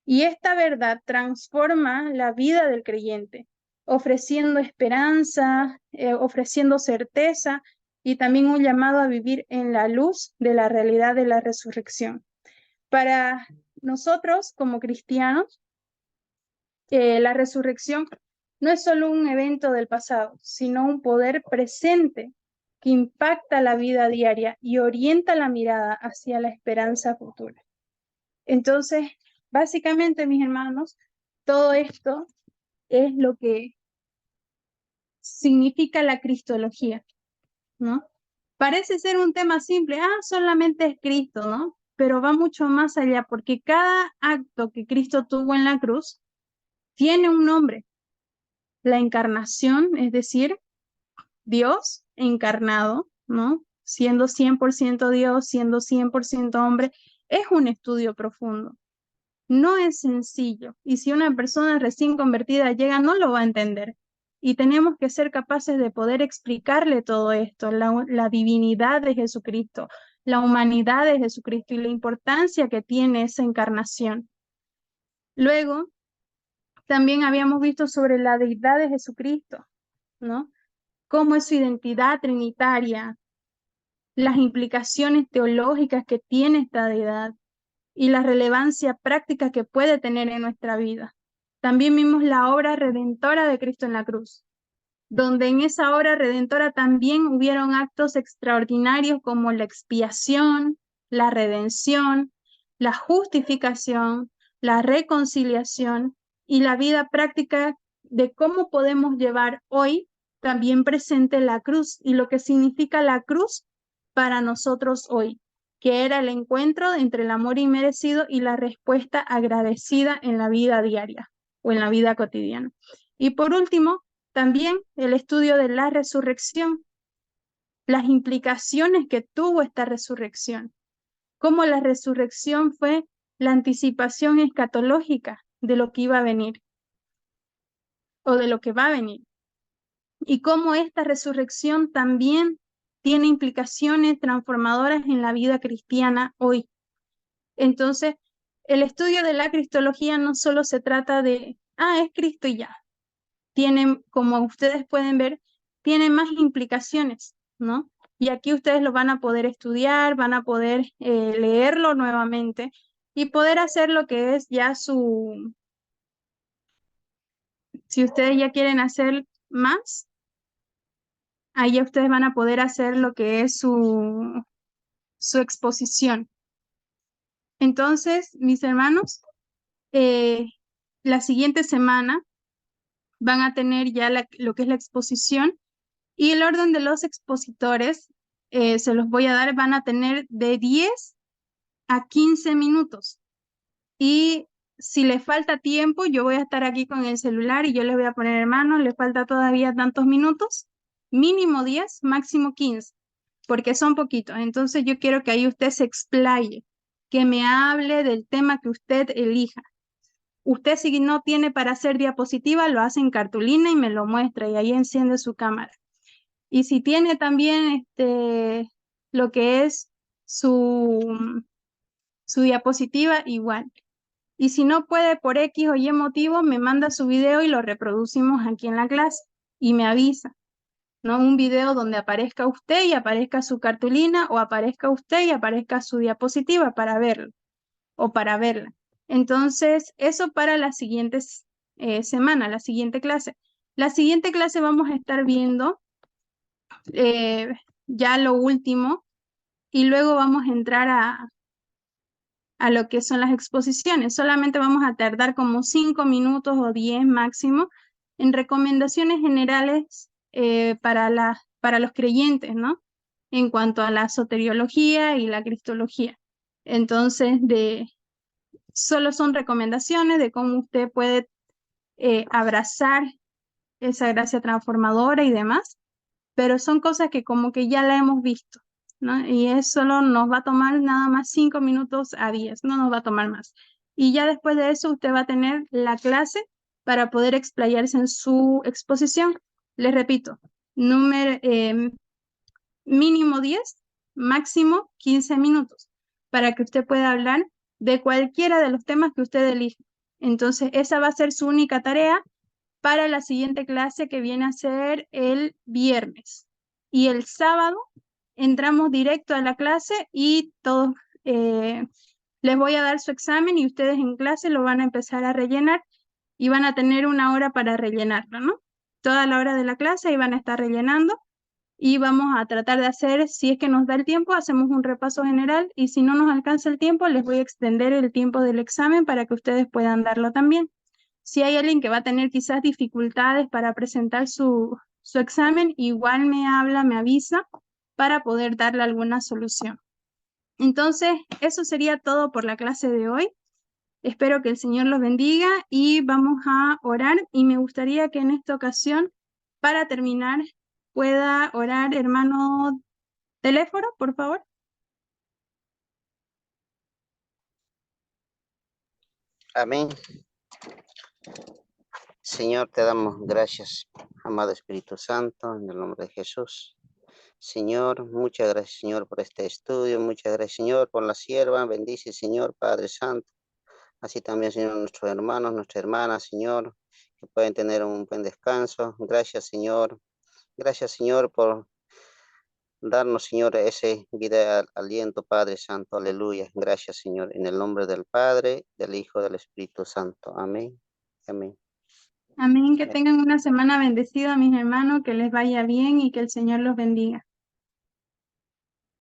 Y esta verdad transforma la vida del creyente, ofreciendo esperanza, ofreciendo certeza y también un llamado a vivir en la luz de la realidad de la resurrección. Para nosotros como cristianos, la resurrección no es solo un evento del pasado, sino un poder presente que impacta la vida diaria y orienta la mirada hacia la esperanza futura. Entonces, básicamente, mis hermanos, todo esto es lo que significa la cristología, ¿no? Parece ser un tema simple, solamente es Cristo, ¿no? Pero va mucho más allá, porque cada acto que Cristo tuvo en la cruz tiene un nombre. La encarnación, es decir, Dios encarnado, ¿no? Siendo 100% Dios, siendo 100% hombre, es un estudio profundo. No es sencillo, y si una persona recién convertida llega, no lo va a entender. Y tenemos que ser capaces de poder explicarle todo esto, la divinidad de Jesucristo, la humanidad de Jesucristo y la importancia que tiene esa encarnación. Luego, también habíamos visto sobre la deidad de Jesucristo, ¿no? Cómo es su identidad trinitaria, las implicaciones teológicas que tiene esta deidad y la relevancia práctica que puede tener en nuestra vida. También vimos la obra redentora de Cristo en la cruz, donde en esa obra redentora también hubieron actos extraordinarios como la expiación, la redención, la justificación, la reconciliación y la vida práctica de cómo podemos llevar hoy también presente la cruz y lo que significa la cruz para nosotros hoy, que era el encuentro entre el amor inmerecido y la respuesta agradecida en la vida diaria o en la vida cotidiana. Y por último, también el estudio de la resurrección, las implicaciones que tuvo esta resurrección, cómo la resurrección fue la anticipación escatológica de lo que iba a venir o de lo que va a venir, y cómo esta resurrección también tiene implicaciones transformadoras en la vida cristiana hoy. Entonces, el estudio de la cristología no solo se trata de, es Cristo y ya. Tiene, como ustedes pueden ver, tiene más implicaciones, ¿no? Y aquí ustedes lo van a poder estudiar, van a poder leerlo nuevamente y poder hacer lo que es ya si ustedes ya quieren hacer más, ahí ya ustedes van a poder hacer lo que es su exposición. Entonces, mis hermanos, la siguiente semana van a tener ya lo que es la exposición y el orden de los expositores, se los voy a dar, van a tener de 10 a 15 minutos. Y si les falta tiempo, yo voy a estar aquí con el celular y yo les voy a poner, hermanos, les falta todavía tantos minutos, mínimo 10, máximo 15, porque son poquitos. Entonces yo quiero que ahí usted se explaye, que me hable del tema que usted elija. Usted si no tiene para hacer diapositiva, lo hace en cartulina y me lo muestra y ahí enciende su cámara. Y si tiene también lo que es su diapositiva, igual. Y si no puede por X o Y motivo, me manda su video y lo reproducimos aquí en la clase y me avisa, ¿no? Un video donde aparezca usted y aparezca su cartulina o aparezca usted y aparezca su diapositiva para verlo o para verla. Entonces, eso para la siguiente semana, la siguiente clase. La siguiente clase vamos a estar viendo ya lo último y luego vamos a entrar a lo que son las exposiciones. Solamente vamos a tardar como 5 minutos o 10 máximo en recomendaciones generales para los creyentes, ¿no? En cuanto a la soteriología y la cristología. Entonces, solo son recomendaciones de cómo usted puede abrazar esa gracia transformadora y demás, pero son cosas que como que ya la hemos visto, ¿no? Y eso solo nos va a tomar nada más 5 minutos a 10, no nos va a tomar más. Y ya después de eso usted va a tener la clase para poder explayarse en su exposición. Les repito, mínimo 10, máximo 15 minutos, para que usted pueda hablar de cualquiera de los temas que usted elija. Entonces, esa va a ser su única tarea para la siguiente clase, que viene a ser el viernes. Y el sábado entramos directo a la clase y todos les voy a dar su examen y ustedes en clase lo van a empezar a rellenar y van a tener 1 hora para rellenarlo, ¿no? Toda la hora de la clase y van a estar rellenando y vamos a tratar de hacer, si es que nos da el tiempo, hacemos un repaso general y si no nos alcanza el tiempo, les voy a extender el tiempo del examen para que ustedes puedan darlo también. Si hay alguien que va a tener quizás dificultades para presentar su examen, igual me habla, me avisa para poder darle alguna solución. Entonces, eso sería todo por la clase de hoy. Espero que el Señor los bendiga y vamos a orar. Y me gustaría que en esta ocasión, para terminar, pueda orar hermano Teléfono, por favor. Amén. Señor, te damos gracias, amado Espíritu Santo, en el nombre de Jesús. Señor, muchas gracias, Señor, por este estudio. Muchas gracias, Señor, por la sierva. Bendice, Señor, Padre Santo. Así también, Señor, nuestros hermanos, nuestras hermanas, Señor, que pueden tener un buen descanso. Gracias, Señor. Gracias, Señor, por darnos, Señor, ese vida aliento, Padre Santo. Aleluya. Gracias, Señor, en el nombre del Padre, del Hijo, del Espíritu Santo. Amén. Amén. Amén. Que tengan una semana bendecida, mis hermanos, que les vaya bien y que el Señor los bendiga.